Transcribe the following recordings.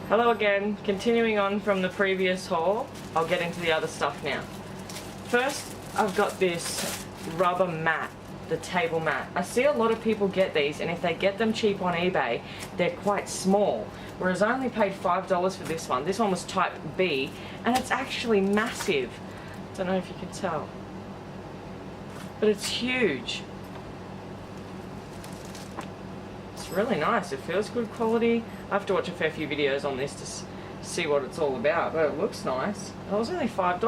Hello again, continuing on from the previous haul, I'll get into the other stuff now. First, I've got this rubber mat, the table mat. I see a lot of people get these, and if they get them cheap on eBay, they're quite small. Whereas I only paid $5 for this one. This one was type B, and it's actually massive. Don't know if you can tell. But it's huge. It's really nice. It feels good quality. I have to watch a fair few videos on this to see what it's all about, but it looks nice. It was only $5.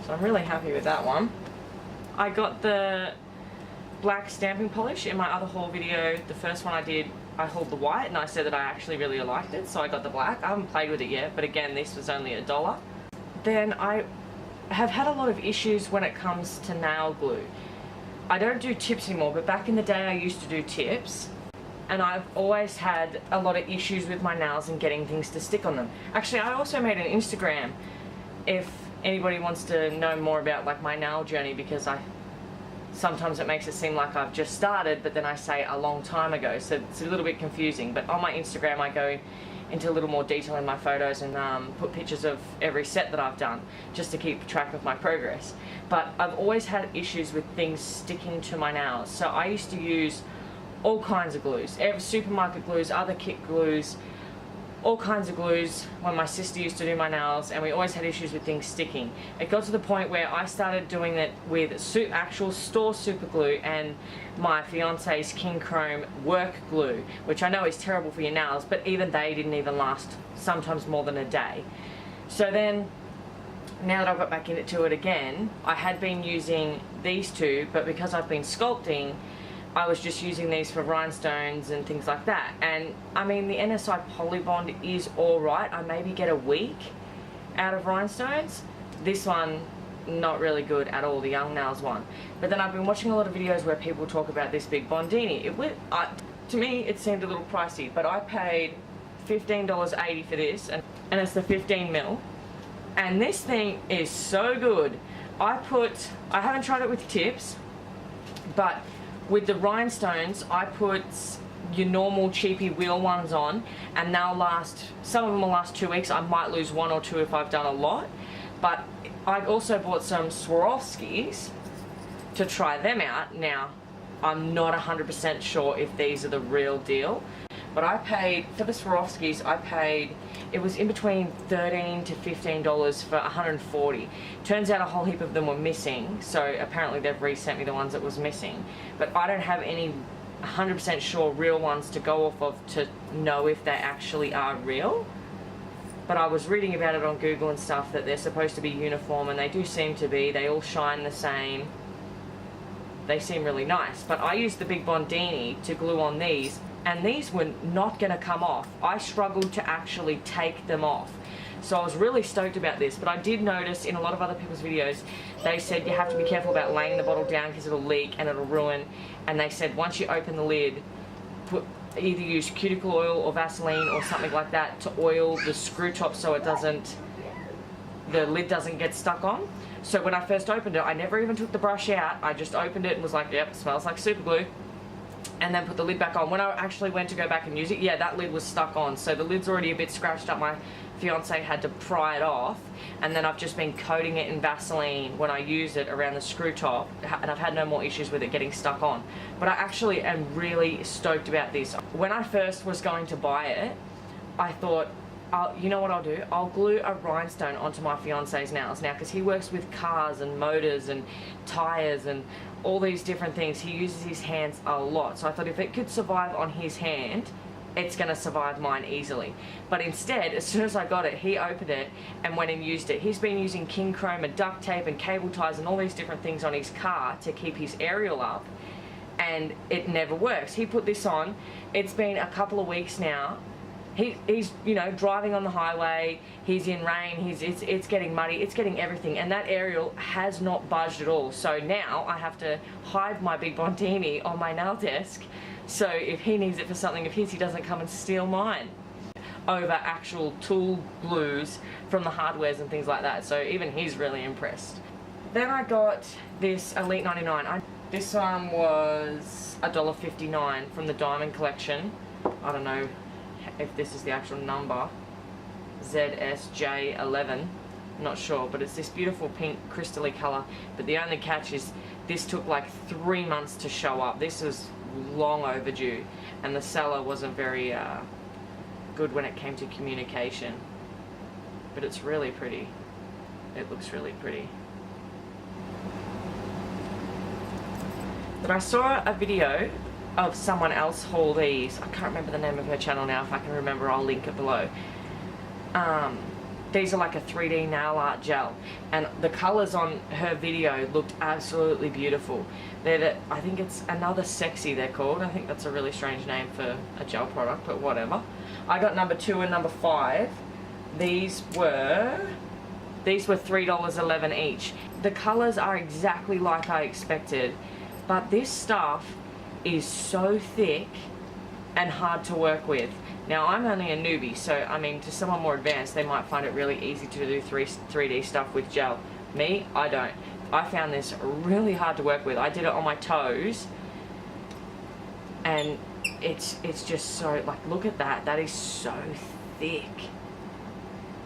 So I'm really happy with that one. I got the black stamping polish in my other haul video. The first one I did, I hauled the white, and I said that I actually really liked it, so I got the black. I haven't played with it yet, but again, this was only $1. Then I have had a lot of issues when it comes to nail glue. I don't do tips anymore, but back in the day I used to do tips, and I've always had a lot of issues with my nails and getting things to stick on them. Actually, I also made an Instagram if anybody wants to know more about like my nail journey, because sometimes it makes it seem like I've just started, but then I say a long time ago, so it's a little bit confusing. But on my Instagram I go into a little more detail in my photos and put pictures of every set that I've done, just to keep track of my progress. But I've always had issues with things sticking to my nails, so I used to use all kinds of glues, supermarket glues, other kit glues, all kinds of glues when my sister used to do my nails, and we always had issues with things sticking. It got to the point where I started doing it with actual store super glue and my fiance's King Chrome work glue, which I know is terrible for your nails, but even they didn't even last sometimes more than a day. So then, now that I've got back into it again, I had been using these two, but because I've been sculpting, I was just using these for rhinestones and things like that. And I mean, the NSI Polybond is alright. I maybe get a week out of rhinestones. This one, not really good at all, the Young Nails one. But then I've been watching a lot of videos where people talk about this big Bondini. To me, it seemed a little pricey, but I paid $15.80 for this, and it's the 15 mil. And this thing is so good. I haven't tried it with tips, but with the rhinestones, I put your normal cheapy wheel ones on, and they'll last, some of them will last 2 weeks. I might lose 1 or 2 if I've done a lot. But I also bought some Swarovskis to try them out. Now, I'm not 100% sure if these are the real deal, but I paid, for the Swarovskis, it was in between $13 to $15 for 140. Turns out a whole heap of them were missing, so apparently they've resent me the ones that was missing. But I don't have any 100% sure real ones to go off of to know if they actually are real. But I was reading about it on Google and stuff, that they're supposed to be uniform, and they do seem to be. They all shine the same. They seem really nice. But I used the big Bondini to glue on these, and these were not going to come off. I struggled to actually take them off. So I was really stoked about this, but I did notice in a lot of other people's videos, they said you have to be careful about laying the bottle down because it'll leak and it'll ruin. And they said once you open the lid, either use cuticle oil or Vaseline or something like that to oil the screw top so the lid doesn't get stuck on. So when I first opened it, I never even took the brush out. I just opened it and was like, yep, smells like super glue. And then put the lid back on. When I actually went to go back and use it, yeah, that lid was stuck on. So the lid's already a bit scratched up. My fiance had to pry it off, and then I've just been coating it in Vaseline when I use it around the screw top, and I've had no more issues with it getting stuck on. But I actually am really stoked about this. When I first was going to buy it, I thought, you know what I'll do? I'll glue a rhinestone onto my fiance's nails now, because he works with cars and motors and tires and all these different things. He uses his hands a lot, so I thought if it could survive on his hand, it's going to survive mine easily. But instead, as soon as I got it, he opened it and went and used it. He's been using King Chrome and duct tape and cable ties and all these different things on his car to keep his aerial up, and it never works. He put this on. It's been a couple of weeks now. He's you know, driving on the highway, he's in rain, it's getting muddy, it's getting everything, and that aerial has not budged at all. So now I have to hide my big Bondini on my nail desk, so if he needs it for something of his, he doesn't come and steal mine. Over actual tool glues from the hardwares and things like that, so even he's really impressed. Then I got this Elite99. This one was $1.59 from the Diamond Collection. I don't know if this is the actual number, ZSJ11, not sure, but it's this beautiful pink crystally colour. But the only catch is this took like 3 months to show up. This was long overdue, and the seller wasn't very good when it came to communication. But it's really pretty. It looks really pretty. But I saw a video of someone else haul these. I can't remember the name of her channel now. If I can remember, I'll link it below. These are like a 3D nail art gel, and the colours on her video looked absolutely beautiful. I think it's Another Sexy they're called. I think that's a really strange name for a gel product, but whatever. I got number 2 and number 5. These were $3.11 each. The colours are exactly like I expected, but this stuff is so thick and hard to work with. Now, I'm only a newbie, so I mean, to someone more advanced, they might find it really easy to do 3D stuff with gel. Me, I don't. I found this really hard to work with. I did it on my toes, and it's just so, like, look at that. That is so thick.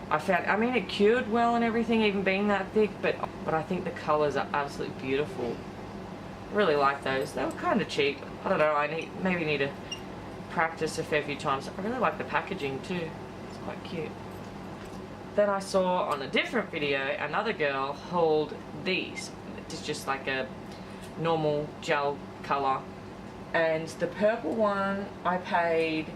I mean, it cured well and everything, even being that thick, but I think the colours are absolutely beautiful. Really like those. They were kind of cheap. I don't know, maybe need to practice a fair few times. I really like the packaging too. It's quite cute. Then I saw on a different video another girl hold these. It's just like a normal gel colour, and the purple one I paid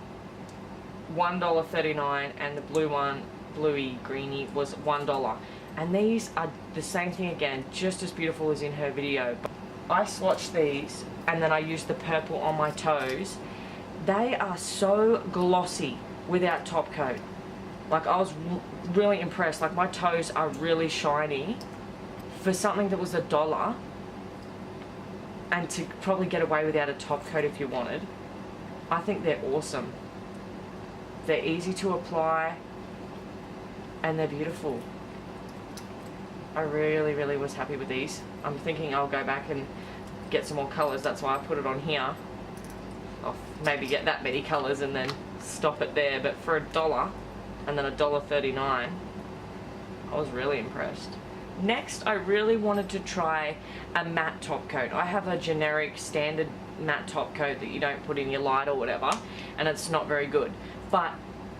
$1.39, and the blue one, bluey greeny, was $1. And these are the same thing again, just as beautiful as in her video. I swatched these and then I used the purple on my toes. They are so glossy without top coat. Like, I was really impressed. Like, my toes are really shiny for something that was $1, and to probably get away without a top coat if you wanted. I think they're awesome. They're easy to apply and they're beautiful. I really was happy with these. I'm thinking I'll go back and get some more colours. That's why I put it on here. I'll maybe get that many colours and then stop it there. But for $1 and then $1.39, I was really impressed. Next, I really wanted to try a matte top coat. I have a generic standard matte top coat that you don't put in your light or whatever, and it's not very good. But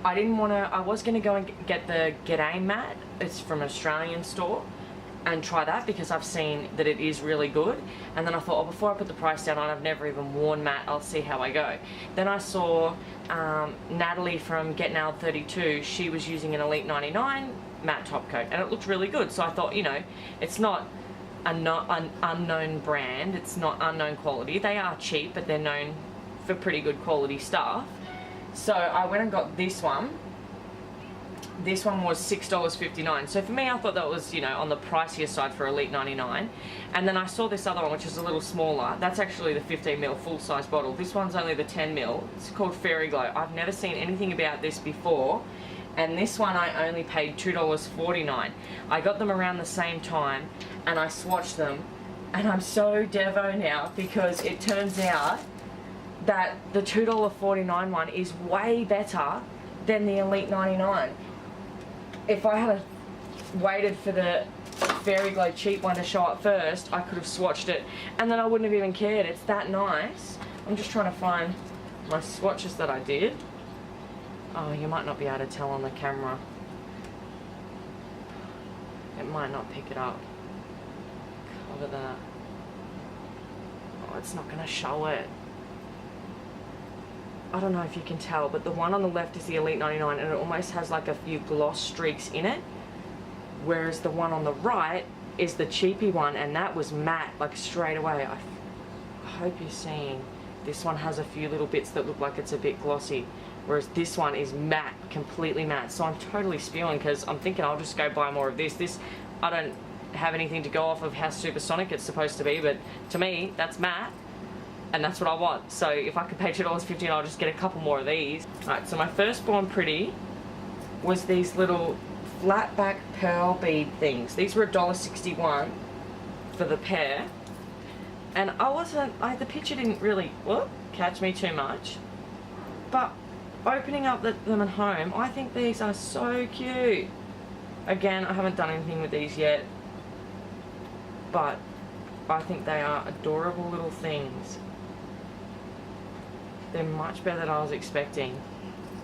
I was going to go and get the G'day matte. It's from an Australian store, and try that because I've seen that it is really good. And then I thought, oh, before I put the price down, I've never even worn matte, I'll see how I go. Then I saw Natalie from Get Nailed 32, she was using an Elite99 matte top coat, and it looked really good. So I thought, you know, it's not an unknown brand, it's not unknown quality. They are cheap, but they're known for pretty good quality stuff. So I went and got this one. This one was $6.59. So for me, I thought that was, you know, on the pricier side for Elite99. And then I saw this other one, which is a little smaller. That's actually the 15ml full-size bottle. This one's only the 10ml. It's called Fairy Glow. I've never seen anything about this before. And this one I only paid $2.49. I got them around the same time, and I swatched them. And I'm so devo now because it turns out that the $2.49 one is way better than the Elite99. If I had waited for the Fairy Glow cheap one to show up first, I could have swatched it and then I wouldn't have even cared. It's that nice. I'm just trying to find my swatches that I did. Oh, you might not be able to tell on the camera. It might not pick it up. Cover that. Oh, it's not going to show it. I don't know if you can tell, but the one on the left is the Elite99, and it almost has like a few gloss streaks in it, whereas the one on the right is the cheapy one, and that was matte, like straight away. I hope you're seeing. This one has a few little bits that look like it's a bit glossy, whereas this one is matte, completely matte. So I'm totally spewing because I'm thinking I'll just go buy more of this. I don't have anything to go off of how supersonic it's supposed to be, but to me, that's matte. And that's what I want. So if I could pay $2.50, I'll just get a couple more of these. Alright, so my first Born Pretty was these little flat back pearl bead things. These were $1.61 for the pair. And the picture didn't really catch me too much. But opening up them at home, I think these are so cute. Again, I haven't done anything with these yet, but I think they are adorable little things. They're much better than I was expecting.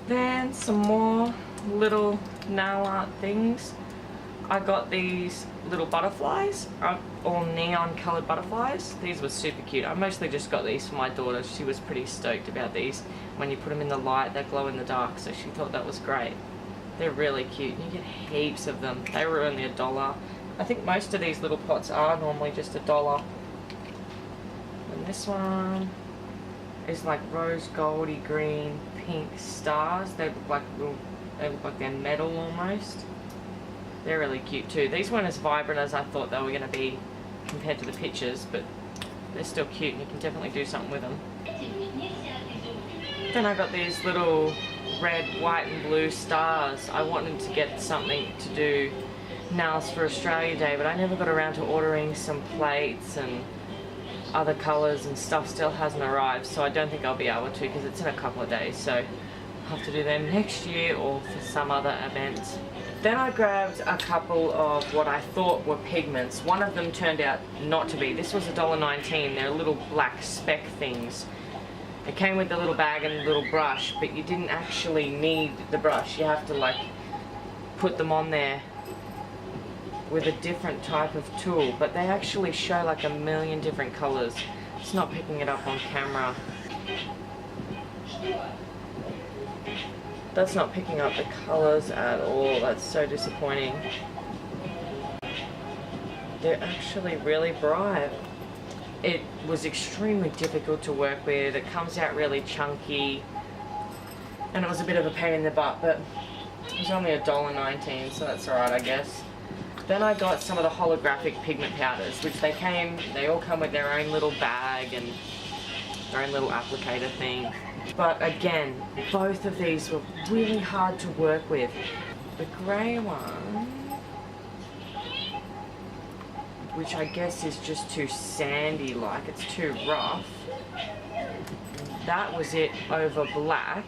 Then some more little nail art things. I got these little butterflies, all neon coloured butterflies. These were super cute. I mostly just got these for my daughter. She was pretty stoked about these. When you put them in the light, they glow in the dark, so she thought that was great. They're really cute. You get heaps of them. They were only $1. I think most of these little pots are normally just $1. And this one is like rose goldy green pink stars. They look like they're metal almost. They're really cute too. These weren't as vibrant as I thought they were going to be compared to the pictures, but they're still cute and you can definitely do something with them. Then I got these little red, white and blue stars. I wanted to get something to do nails for Australia Day, but I never got around to ordering some plates and other colours, and stuff still hasn't arrived, so I don't think I'll be able to because it's in a couple of days, so I'll have to do them next year or for some other event. Then I grabbed a couple of what I thought were pigments. One of them turned out not to be. This was $1.19. They're little black speck things. It came with the little bag and the little brush, but you didn't actually need the brush. You have to like put them on there with a different type of tool, but they actually show like a million different colors. It's not picking it up on camera. That's not picking up the colors at all. That's so disappointing. They're actually really bright. It was extremely difficult to work with. It comes out really chunky, and it was a bit of a pain in the butt, but it was only $1.19, so that's alright, I guess. Then I got some of the holographic pigment powders, which they all come with their own little bag and their own little applicator thing. But again, both of these were really hard to work with. The grey one, which I guess is just too sandy, like it's too rough. That was it over black.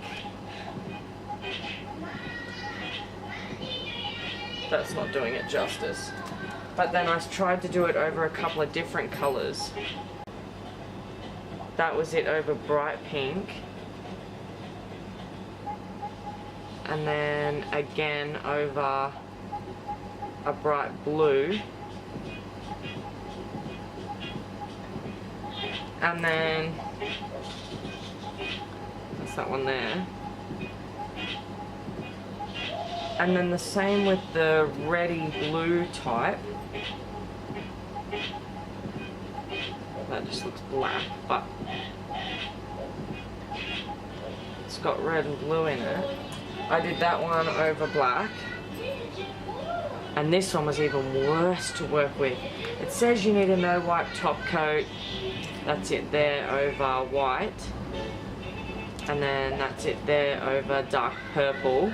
That's not doing it justice. But then I tried to do it over a couple of different colours. That was it over bright pink. And then again over a bright blue. And then that's that one there. And then the same with the reddy blue type. That just looks black, but it's got red and blue in it. I did that one over black. And this one was even worse to work with. It says you need a no wipe top coat. That's it there over white. And then that's it there over dark purple.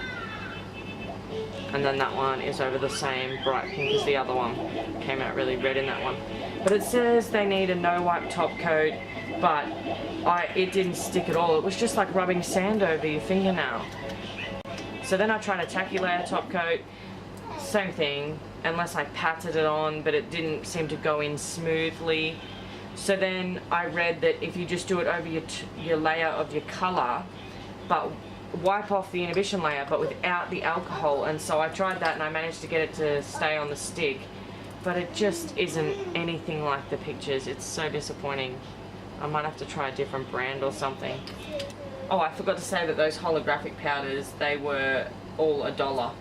And then that one is over the same bright pink as the other one. Came out really red in that one. But it says they need a no wipe top coat, but it didn't stick at all. It was just like rubbing sand over your fingernail. So then I tried a tacky layer top coat, same thing, unless I patted it on, but it didn't seem to go in smoothly. So then I read that if you just do it over your layer of your colour, but wipe off the inhibition layer but without the alcohol, and so I tried that and I managed to get it to stay on the stick, but it just isn't anything like the pictures. It's so disappointing. I might have to try a different brand or something. Oh, I forgot to say that those holographic powders, they were all $1.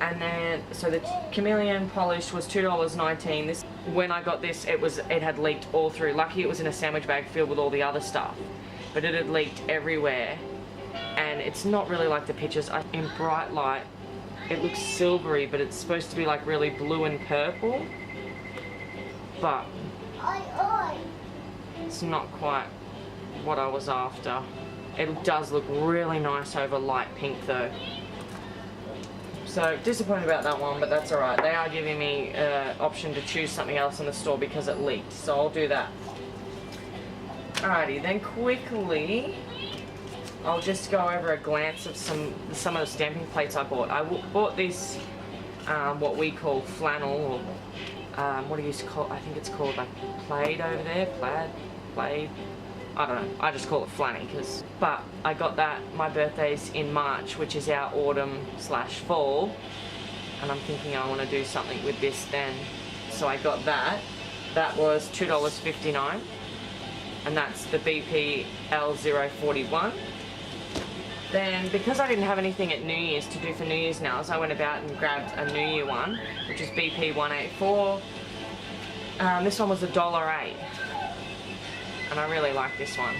And then, so the chameleon polish was $2.19. This, when I got this, it had leaked all through. Lucky it was in a sandwich bag filled with all the other stuff, but it had leaked everywhere. And it's not really like the pictures. In bright light, it looks silvery, but it's supposed to be like really blue and purple. But it's not quite what I was after. It does look really nice over light pink though. So disappointed about that one, but that's alright. They are giving me an option to choose something else in the store because it leaked, so I'll do that. Alrighty, then quickly I'll just go over a glance of some of the stamping plates I bought. I bought this, what we call flannel, or what do you call? I think it's called like plaid over there, plaid. I don't know. I just call it flanny, but I got that. My birthday's in March, which is our autumn/fall, and I'm thinking I want to do something with this then. So I got that. That was $2.59, and that's the BP L041. Then, because I didn't have anything at New Year's to do for New Year's now, so I went about and grabbed a New Year one, which is BP 184. This one was $1.08, and I really like this one.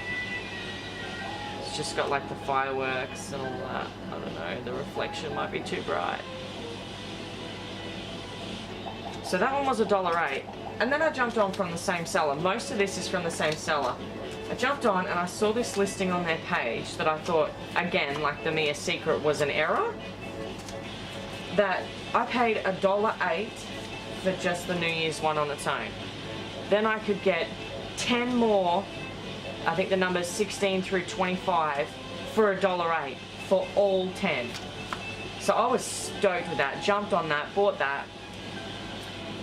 It's just got like the fireworks and all that. I don't know, the reflection might be too bright. So that one was $1.08, and then I jumped on from the same seller. Most of this is from the same seller. I jumped on and I saw this listing on their page that I thought, again, like the Mia Secret was an error. That I paid $1.08 for just the New Year's one on its own. Then I could get 10 more, I think the number's 16 through 25, for $1.08 for all 10. So I was stoked with that, jumped on that, bought that.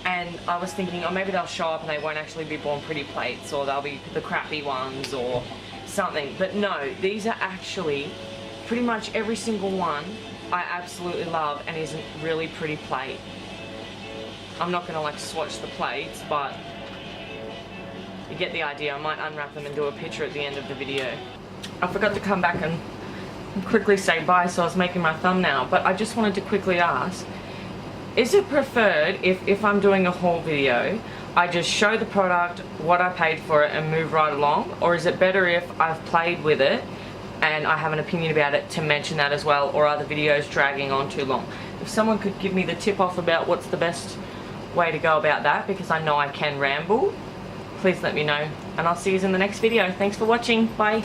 And I was thinking, oh, maybe they'll show up and they won't actually be Born Pretty plates, or they'll be the crappy ones or something. But no, these are actually pretty much every single one I absolutely love and is a really pretty plate. I'm not gonna like swatch the plates, but you get the idea. I might unwrap them and do a picture at the end of the video. I forgot to come back and quickly say bye, so I was making my thumbnail, but I just wanted to quickly ask, is it preferred if I'm doing a haul video, I just show the product, what I paid for it, and move right along? Or is it better if I've played with it and I have an opinion about it to mention that as well, or are the videos dragging on too long? If someone could give me the tip off about what's the best way to go about that, because I know I can ramble, please let me know. And I'll see you in the next video. Thanks for watching. Bye.